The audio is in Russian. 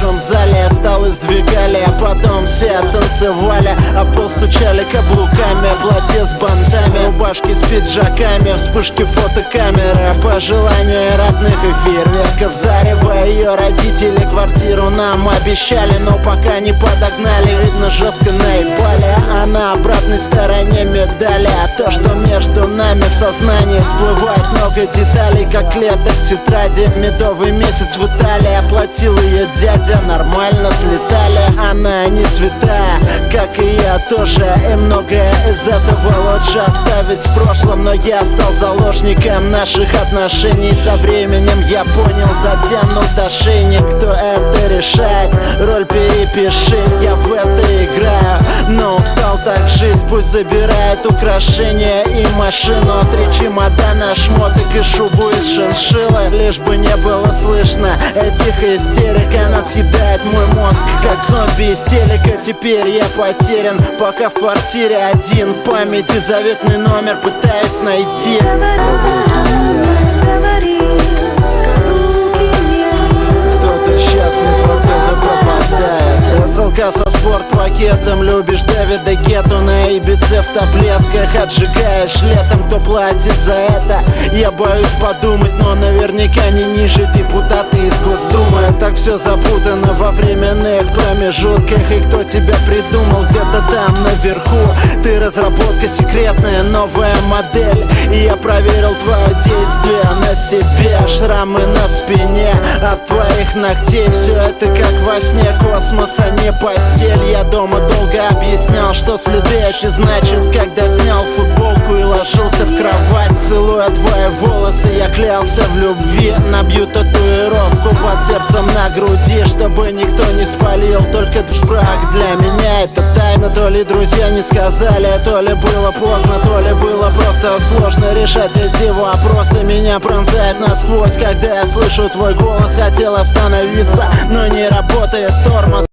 большом зале столы сдвигали, а потом все танцевали, а пол стучали каблуками, платья с бантами, рубашки с пиджаками, вспышки фотокамеры, пожелания родных и фейерверков зарево. Ее родители квартиру нам обещали, но пока не подогнали, видно, жестко наебали. А на обратной стороне медали, а то, что между нами в сознании всплывает много деталей, как лето в тетради. Медовый месяц в Италии оплатил ее дядя, нормально слетали. Она не святая, как и я тоже, и многое из этого лучше оставить в прошлом. Но я стал заложником наших отношений. Со временем я понял, затянут ошейник. Кто это решает, роль перепиши, я в это играю. Но устал так жизнь, пусть забирает украшения и машину. 3 чемодана, шмоток и шубу из шиншиллы, лишь бы не было слышно этих истерик. Она съедает мой мозг, как зомби из телека. Теперь я потерян, пока в квартире один. В памяти заветный номер пытаюсь найти. Кто-то счастлив, а кто-то пропадает. СЛК со спортпакетом, любишь Дэвида Гетту, на Ибице в таблетках отжигаешь летом. Кто платит за это? Я боюсь подумать, но наверняка не ниже депутаты из Госдумы. Так все запутано во временных промежутках. И кто тебя придумал где-то там наверху? Ты разработка секретная, новая модель. И я проверил твое действие на себе. Шрамы на спине от твоих ногтей. Все это как во сне, космос, а не постель. Я дома долго объяснял, что следы эти значат. Когда снял футболку и ложился в кровать, целуя твои волосы, я клялся в любви. Набью татуировку под сердцем на груди, чтобы никто не спалил. Только брак для меня это тайна. То ли друзья не сказали, то ли было поздно, то ли было просто сложно решать эти вопросы. Меня пронзает насквозь, когда я слышу твой голос. Хотел остановиться, но не работает тормоз.